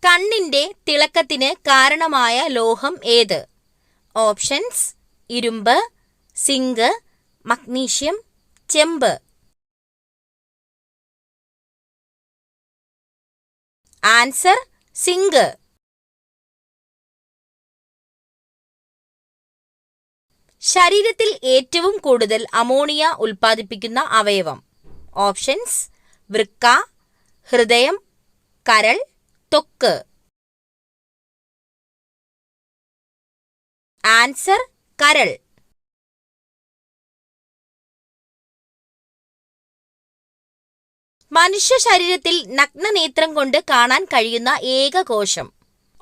കണ്ണിന്റെ തിളക്കത്തിന് കാരണമായ ലോഹം ഏത്? ഓപ്ഷൻസ്: ഇരുമ്പ്, സിങ്ക്, മഗ്നീഷ്യം, ചെമ്പ്. Answer: zinc. ശരീരത്തിൽ ഏറ്റവും കൂടുതൽ അമോണിയ ഉൽപ്പാദിപ്പിക്കുന്ന അവയവം? ഓപ്ഷൻസ്: വൃക്ക, ഹൃദയം, കരൾ, ത്വക്ക്. ആൻസർ: കരൾ. മനുഷ്യ ശരീരത്തിൽ നഗ്നനേത്രം കൊണ്ട് കാണാൻ കഴിയുന്ന ഏക കോശം?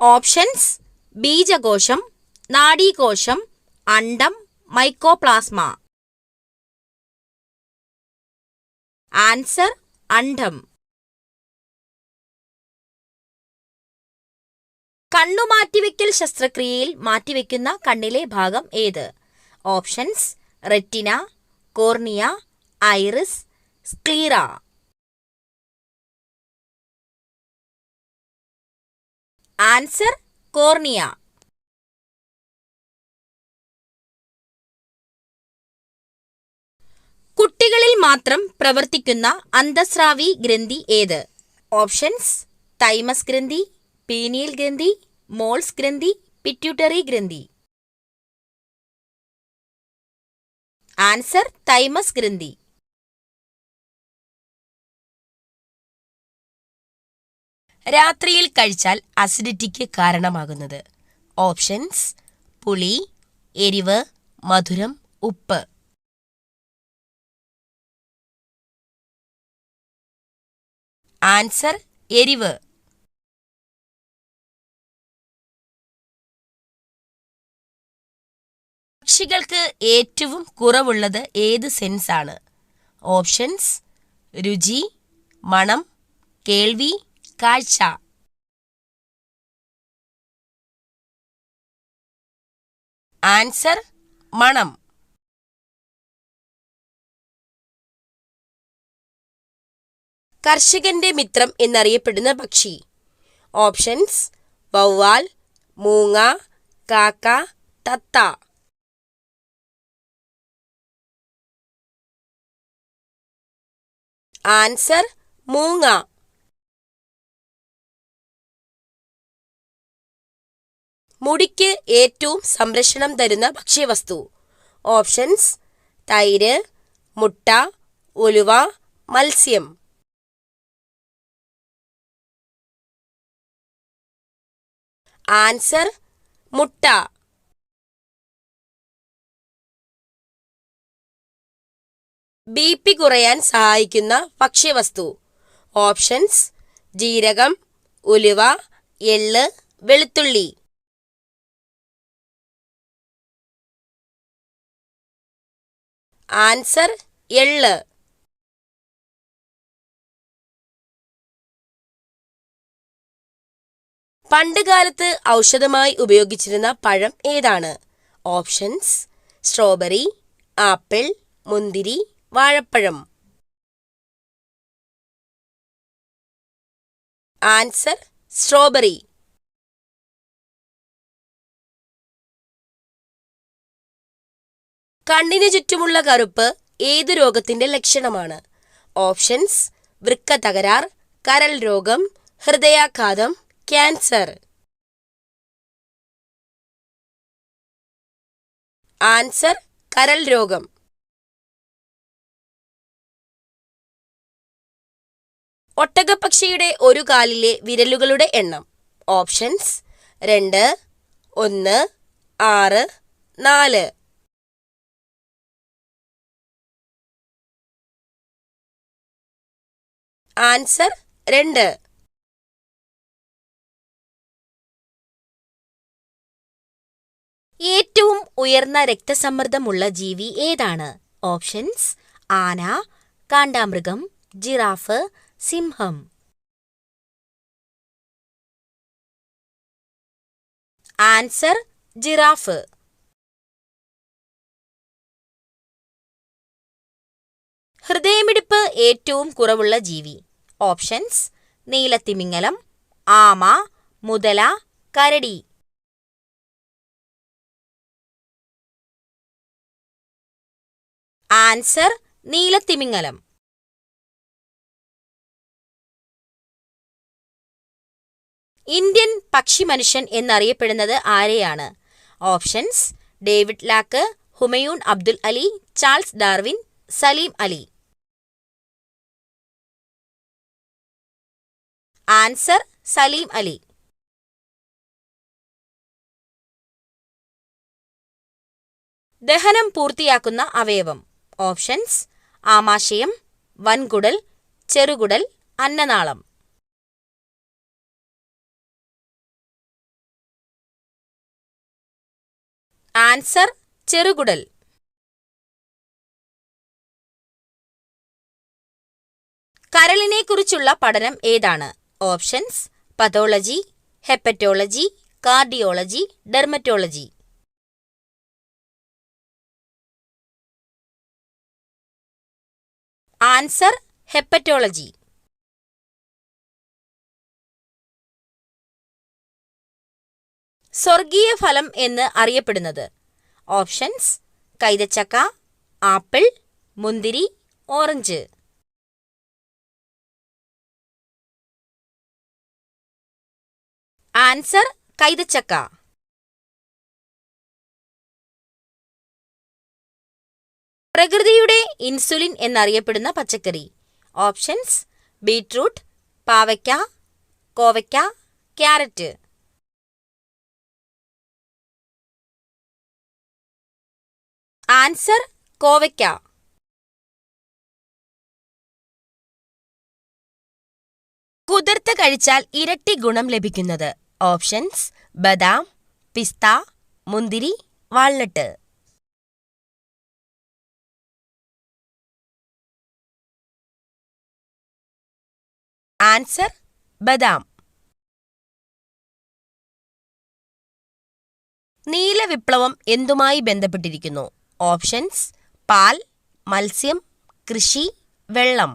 ഓപ്ഷൻസ്: ബീജകോശം, നാഡീകോശം, അണ്ഡം, മൈക്കോപ്ലാസ്മ. ആൻസർ: അണ്ഡം. കണ്ണുമാറ്റിവെക്കൽ ശസ്ത്രക്രിയയിൽ മാറ്റിവെക്കുന്ന കണ്ണിലെ ഭാഗം ഏത്? Options: retina, cornea, iris, sclera. Answer: cornea. കുട്ടികളിൽ മാത്രം പ്രവർത്തിക്കുന്ന അന്തസ്രാവി ഗ്രന്ഥി ഏത്? ഓപ്ഷൻസ്: തൈമസ് ഗ്രന്ഥി, പീനിയൽ ഗ്രന്ഥി, മോൾസ് ഗ്രന്ഥി, പിറ്റ്യൂട്ടറി ഗ്രന്ഥി. ആൻസർ: തൈമസ് ഗ്രന്ഥി. രാത്രിയിൽ കഴിച്ചാൽ അസിഡിറ്റിക്ക് കാരണമാകുന്നത്? ഓപ്ഷൻസ്: പുളി, എരിവ്, മധുരം, ഉപ്പ്. ആൻസർ: എരിവ്. പക്ഷികൾക്ക് ഏറ്റവും കുറവുള്ളത് ഏത് സെൻസ് ആണ്? ഓപ്ഷൻസ്: രുചി, മണം, കേൾവി, കാഴ്ച. ആൻസർ: മണം. കർഷകന്റെ മിത്രം എന്നറിയപ്പെടുന്ന പക്ഷി? ഓപ്ഷൻസ്: വവ്വാൽ, മൂങ്ങ, കാക്ക, തത്ത. ആൻസർ: മൂങ്ങ. മുടിക്ക് ഏറ്റവും സംരക്ഷണം തരുന്ന ഭക്ഷ്യവസ്തു? ഓപ്ഷൻസ്: തൈര്, മുട്ട, ഉലുവ, മത്സ്യം. ആൻസർ: മുട്ട. ബി.പി കുറയാൻ സഹായിക്കുന്ന ഭക്ഷ്യവസ്തു? ഓപ്ഷൻസ്: ജീരകം, ഉലുവ, എള്ള്, വെളുത്തുള്ളി. ആൻസർ: എള്ള്. പണ്ടുകാലത്ത് ഔഷധമായി ഉപയോഗിച്ചിരുന്ന പഴം ഏതാണ്? ഓപ്ഷൻസ്: സ്ട്രോബെറി, ആപ്പിൾ, മുന്തിരി, വാഴപ്പഴം. Answer: strawberry. കണ്ണിന് ചുറ്റുമുള്ള കറുപ്പ് ഏതു രോഗത്തിന്റെ ലക്ഷണമാണ്? ഓപ്ഷൻസ്: വൃക്ക തകരാർ, കരൾ രോഗം, ഹൃദയാഘാതം, ക്യാൻസർ. ആൻസർ: കരൾ രോഗം. ഒട്ടകപ്പക്ഷിയുടെ ഒരു കാലിലെ വിരലുകളുടെ എണ്ണം? ഓപ്ഷൻസ്: 2, 1, 6, 4. ആൻസർ: 2. ഏറ്റവും ഉയർന്ന രക്തസമ്മർദ്ദമുള്ള ജീവി ഏതാണ്? ഓപ്ഷൻസ്: ആന, കാണ്ടാമൃഗം, ജിറാഫ്, സിംഹം. Answer: giraffe. ഹൃദയമിടിപ്പ് ഏറ്റവും കുറവുള്ള ജീവി? ഓപ്ഷൻസ്: നീലത്തിമിംഗലം, ആമ, മുതല, കരടി. ആൻസർ നീലത്തിമിംഗലം. ഇന്ത്യൻ പക്ഷിമനുഷ്യൻ എന്നറിയപ്പെടുന്നത് ആരെയാണ്? Options: David Lack, Humayun Abdul Ali, Charles Darwin, Salim Ali. Answer Salim Ali. ദഹനം പൂർത്തിയാക്കുന്ന അവയവം. ഓപ്ഷൻസ്: ആമാശയം, വൻകുടൽ, ചെറുകുടൽ, അന്നനാളം. ആൻസർ ചെറുകുടൽ. കരളിനെക്കുറിച്ചുള്ള പഠനം ഏതാണ്? Options: pathology, hepatology, cardiology, dermatology. Answer hepatology. സ്വർഗീയ ഫലം എന്ന് അറിയപ്പെടുന്നത്. ഓപ്ഷൻസ്: കൈതച്ചക്ക, ആപ്പിൾ, മുന്തിരി, ഓറഞ്ച്. ആൻസർ കൈതച്ചക്ക. പ്രകൃതിയുടെ ഇൻസുലിൻ എന്നറിയപ്പെടുന്ന പച്ചക്കറി. ഓപ്ഷൻസ്: ബീറ്റ്റൂട്ട്, പാവയ്ക്ക, കോവയ്ക്ക, ക്യാരറ്റ്. ആൻസർ കോവയ്ക്ക. കുതിർത്ത് കഴിച്ചാൽ ഇരട്ടി ഗുണം ലഭിക്കുന്നത്. ഓപ്ഷൻസ്: ബദാം, പിസ്ത, മുന്തിരി, വാൾനട്ട്. ആൻസർ ബദാം. നീല വിപ്ലവം എന്തുമായി ബന്ധപ്പെട്ടിരിക്കുന്നു? ഓപ്ഷൻസ്: പാൽ, മത്സ്യം, കൃഷി, വെള്ളം.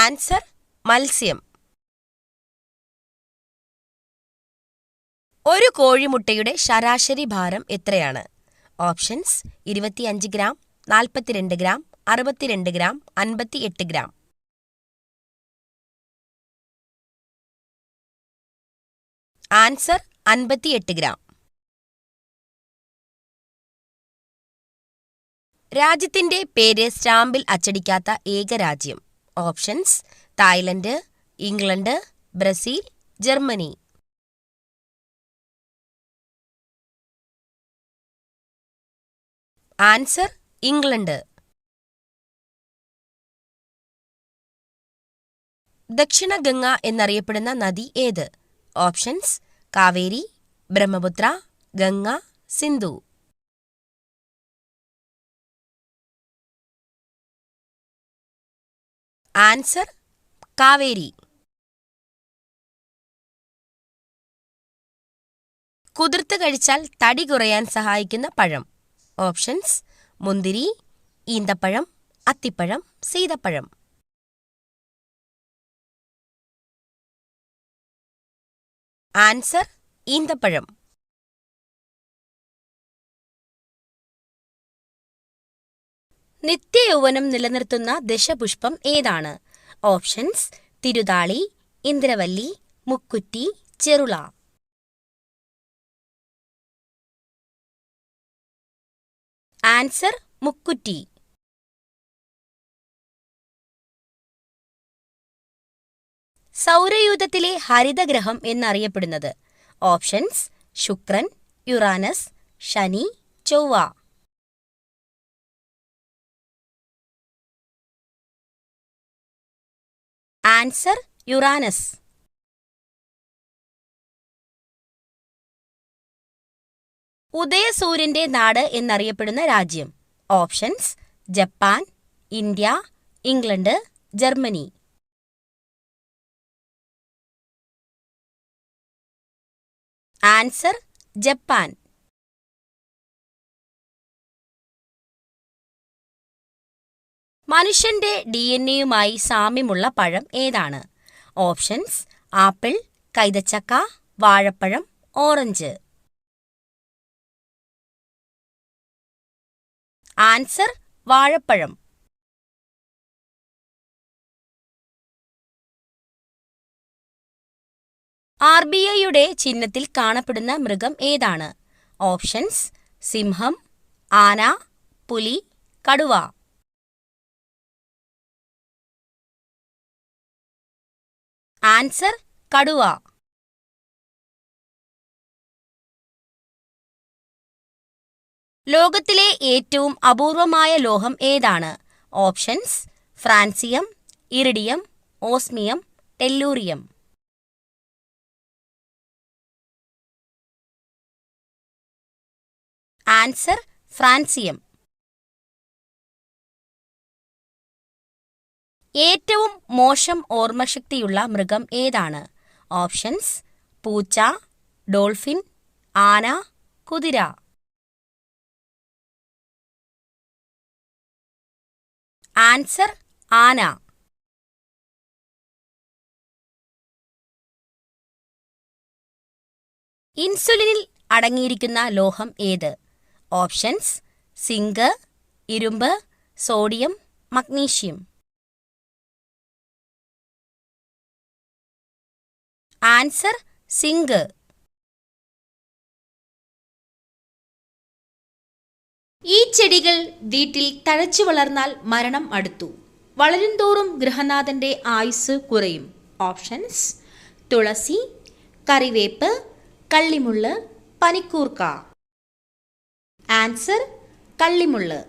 ആൻസർ മത്സ്യം. ഒരു കോഴിമുട്ടയുടെ ശരാശരി ഭാരം എത്രയാണ്? Options: 25 gram, 42 gram, 62 gram, 58 gram. Answer 58 gram. രാജ്യത്തിന്റെ പേര് സ്റ്റാമ്പിൽ അച്ചടിക്കാത്ത ഏക രാജ്യം. Options: Thailand, England, Brazil, Germany. Answer England. ദക്ഷിണ ഗംഗ എന്നറിയപ്പെടുന്ന നദി ഏത്? ഓപ്ഷൻസ്: കാവേരി, ബ്രഹ്മപുത്ര, ഗംഗ, സിന്ധു. ആൻസർ കാവേരി. കുതിർത്ത് കഴിച്ചാൽ തടി കുറയാൻ സഹായിക്കുന്ന പഴം. ഓപ്ഷൻസ്: മുന്തിരി, ഈന്തപ്പഴം, അത്തിപ്പഴം, സീതപ്പഴം. ആൻസർ ഈന്തപ്പഴം. നിത്യയൗവനം നിലനിർത്തുന്ന ദശപുഷ്പം ഏതാണ്? ഓപ്ഷൻസ്: തിരുതാളി, ഇന്ദ്രവല്ലി, മുക്കുറ്റി, ചെറുള. ആൻസർ മുക്കുറ്റി. സൗരയൂഥത്തിലെ ഹരിതഗ്രഹം എന്നറിയപ്പെടുന്നത്. ഓപ്ഷൻസ്: ശുക്രൻ, യുറാനസ്, ശനി, ചൊവ്വ. Answer Uranus. ഉദയസൂര്യന്റെ നാട് എന്നറിയപ്പെടുന്ന രാജ്യം. Options: Japan, India, England, Germany. Answer Japan. മനുഷ്യന്റെ DNA-യുമായി സാമ്യമുള്ള പഴം ഏതാണ്? ഓപ്ഷൻസ്: ആപ്പിൾ, കൈതച്ചക്ക, വാഴപ്പഴം, ഓറഞ്ച്. ആൻസർ: വാഴപ്പഴം. RBIയുടെ ചിഹ്നത്തിൽ കാണപ്പെടുന്ന മൃഗം ഏതാണ്? ഓപ്ഷൻസ്: സിംഹം, ആന, പുലി, കടുവ. ആൻസർ: കടുവ. ലോകത്തിലെ ഏറ്റവും അപൂർവമായ ലോഹം ഏതാണ്? Options: francium, iridium, osmium, tellurium. Answer: francium. ഏറ്റവും മോശം ഓർമ്മശക്തിയുള്ള മൃഗം ഏതാണ്? ഓപ്ഷൻസ്: പൂച്ച, ഡോൾഫിൻ, ആന, കുതിര. ആൻസർ: ആന. ഇൻസുലിനിൽ അടങ്ങിയിരിക്കുന്ന ലോഹം ഏത്? ഓപ്ഷൻസ്: സിങ്ക്, ഇരുമ്പ്, സോഡിയം, മഗ്നീഷ്യം. Answer: zinc. ഈ ചെടികൾ വീട്ടിൽ തഴച്ചു വളർന്നാൽ മരണം അടുത്തു. വളരുംതോറും ഗൃഹനാഥന്റെ ആയുസ് കുറയും. ഓപ്ഷൻസ്: തുളസി, കറിവേപ്പ്, കള്ളിമുള്ള്, പനിക്കൂർക്ക. ആൻസർ: കള്ളിമുള്ള്.